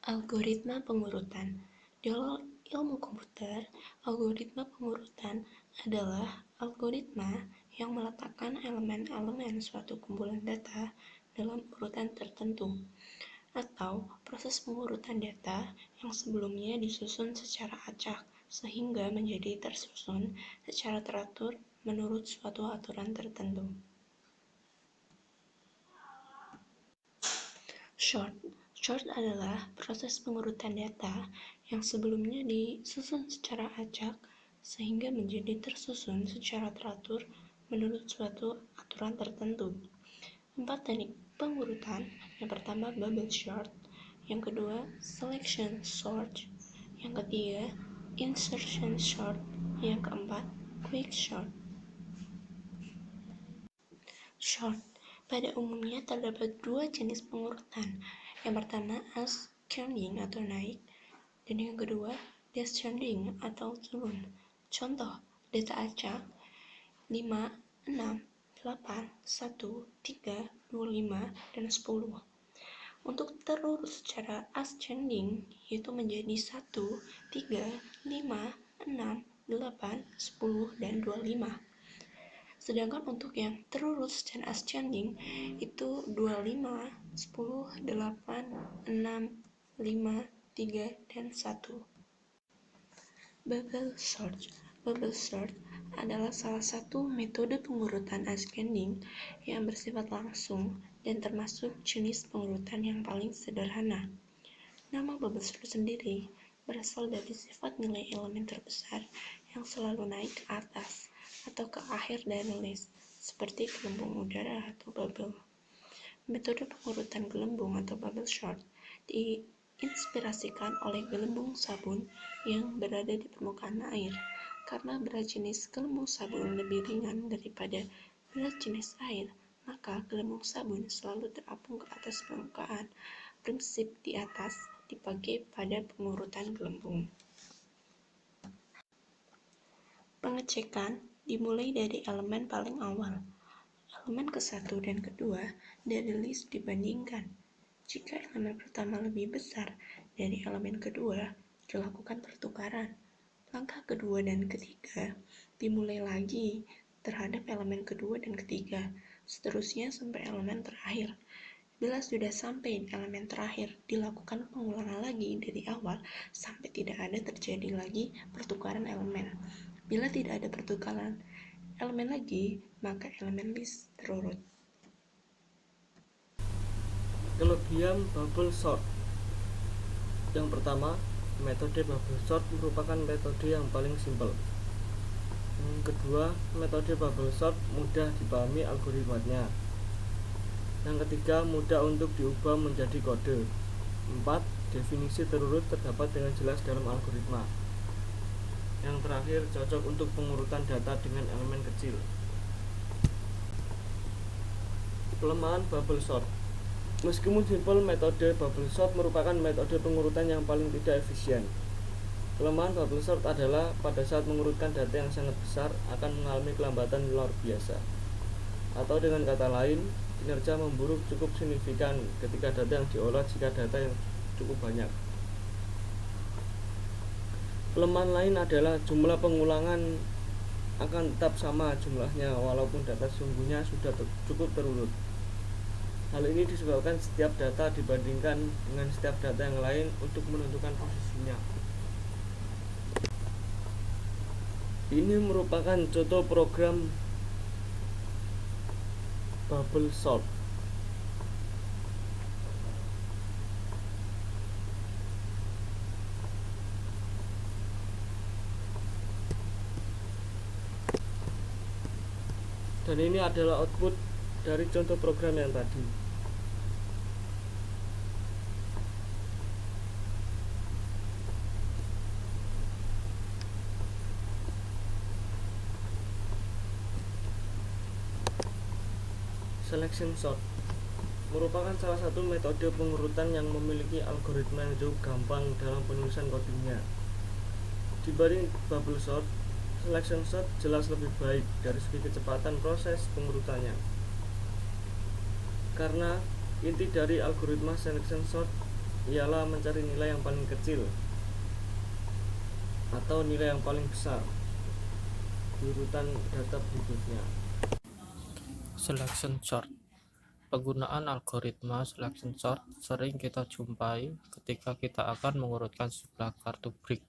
Algoritma pengurutan. Dalam ilmu komputer, algoritma pengurutan adalah algoritma yang meletakkan elemen-elemen suatu kumpulan data dalam urutan tertentu, atau proses pengurutan data yang sebelumnya disusun secara acak sehingga menjadi tersusun secara teratur menurut suatu aturan tertentu. Sort adalah proses pengurutan data yang sebelumnya disusun secara acak sehingga menjadi tersusun secara teratur menurut suatu aturan tertentu. 4 teknik pengurutan. Yang pertama bubble sort, yang kedua selection sort, yang ketiga insertion sort, yang keempat quick sort. Sort. Pada umumnya terdapat dua jenis pengurutan. Yang pertama ascending atau naik, dan yang kedua descending atau turun. Contoh, data acak 5, 6, 8, 1, 3, 2, 5, dan 10. Untuk terurut secara ascending yaitu menjadi 1, 3, 5, 6, 8, 10, dan 25. Sedangkan untuk yang terurut secara ascending itu 25, 10, 8, 6, 5, 3, dan 1. Bubble sort. Bubble sort adalah salah satu metode pengurutan ascending yang bersifat langsung dan termasuk jenis pengurutan yang paling sederhana. Nama bubble sort sendiri berasal dari sifat nilai elemen terbesar yang selalu naik ke atas atau ke akhir dari list, seperti gelembung udara atau bubble. Metode pengurutan gelembung atau bubble sort diinspirasikan oleh gelembung sabun yang berada di permukaan air. Karena berat jenis gelembung sabun lebih ringan daripada berat jenis air, maka gelembung sabun selalu terapung ke atas permukaan. Prinsip di atas dipakai pada pengurutan gelembung. Pengecekan dimulai dari elemen paling awal. Elemen ke-1 dan kedua dari list dibandingkan. Jika elemen pertama lebih besar dari elemen kedua, dilakukan pertukaran. Langkah kedua dan ketiga dimulai lagi terhadap elemen kedua dan ketiga, seterusnya sampai elemen terakhir. Bila sudah sampai elemen terakhir, dilakukan pengulangan lagi dari awal sampai tidak ada terjadi lagi pertukaran elemen. Bila tidak ada pertukaran elemen lagi, maka elemen list terurut. Kelebihan bubble sort. Yang pertama, metode bubble sort merupakan metode yang paling simpel. Yang kedua, metode bubble sort mudah dipahami algoritmanya. Yang ketiga, mudah untuk diubah menjadi kode. 4. Definisi terurut terdapat dengan jelas dalam algoritma. Yang terakhir, cocok untuk pengurutan data dengan elemen kecil. Pelemahan bubble sort. Meskipun simpel, metode bubble sort merupakan metode pengurutan yang paling tidak efisien. Kelemahan bubble sort adalah pada saat mengurutkan data yang sangat besar akan mengalami kelambatan luar biasa. Atau dengan kata lain, kinerja memburuk cukup signifikan ketika data yang diolah jika data yang cukup banyak. Kelemahan lain adalah jumlah pengulangan akan tetap sama jumlahnya walaupun data sesungguhnya sudah cukup terurut. Hal ini disebabkan setiap data dibandingkan dengan setiap data yang lain untuk menentukan posisinya. Ini merupakan contoh program bubble sort. Dan ini adalah output dari contoh program yang tadi. Selection sort merupakan salah satu metode pengurutan yang memiliki algoritma yang cukup gampang dalam penulisan kodenya. Dibanding bubble sort, selection sort jelas lebih baik dari segi kecepatan proses pengurutannya. Karena inti dari algoritma selection sort ialah mencari nilai yang paling kecil atau nilai yang paling besar di urutan data berikutnya. Selection sort. Penggunaan algoritma selection sort sering kita jumpai ketika kita akan mengurutkan sejumlah kartu brick.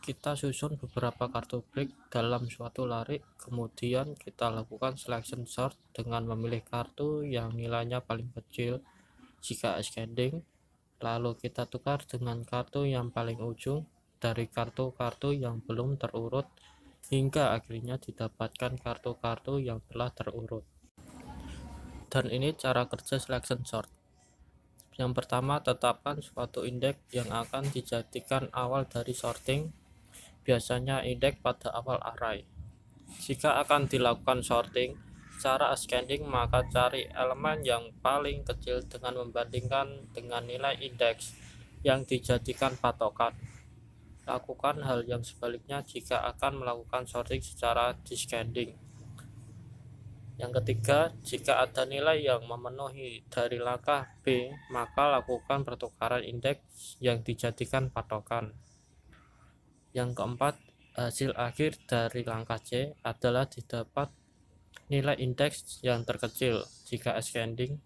Kita susun beberapa kartu brick dalam suatu larik, kemudian kita lakukan selection sort dengan memilih kartu yang nilainya paling kecil jika ascending, lalu kita tukar dengan kartu yang paling ujung dari kartu-kartu yang belum terurut hingga akhirnya didapatkan kartu-kartu yang telah terurut. Dan ini cara kerja selection sort. Yang pertama, tetapkan suatu indeks yang akan dijadikan awal dari sorting, biasanya indeks pada awal array. Jika akan dilakukan sorting secara ascending, maka cari elemen yang paling kecil dengan membandingkan dengan nilai indeks yang dijadikan patokan. Lakukan hal yang sebaliknya jika akan melakukan sorting secara descending. Yang ketiga, jika ada nilai yang memenuhi dari langkah B, maka lakukan pertukaran indeks yang dijadikan patokan. Yang keempat, hasil akhir dari langkah C adalah didapat nilai indeks yang terkecil jika ascending.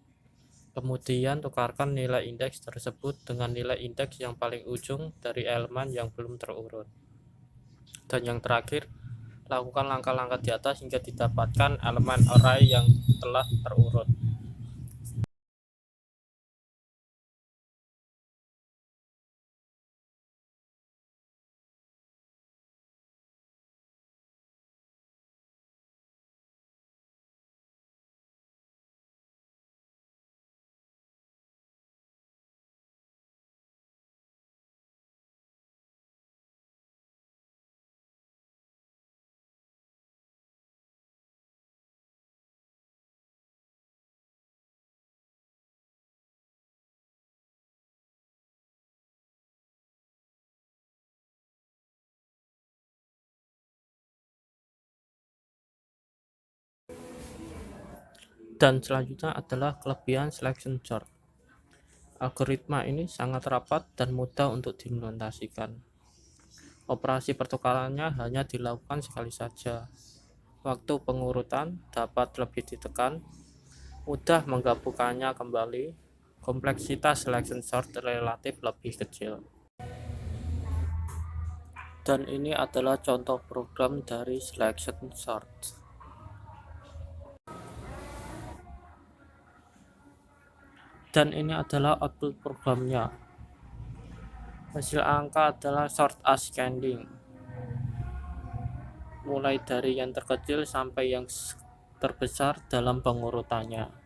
Kemudian tukarkan nilai indeks tersebut dengan nilai indeks yang paling ujung dari elemen yang belum terurut. Dan yang terakhir, lakukan langkah-langkah di atas hingga didapatkan elemen array yang telah terurut. Dan selanjutnya adalah kelebihan selection sort. Algoritma ini sangat rapat dan mudah untuk diimplementasikan. Operasi pertukarannya hanya dilakukan sekali saja. Waktu pengurutan dapat lebih ditekan, mudah menggabungkannya kembali, kompleksitas selection sort relatif lebih kecil. Dan ini adalah contoh program dari selection sort. Dan ini adalah output programnya. Hasil angka adalah sort ascending, mulai dari yang terkecil sampai yang terbesar dalam pengurutannya.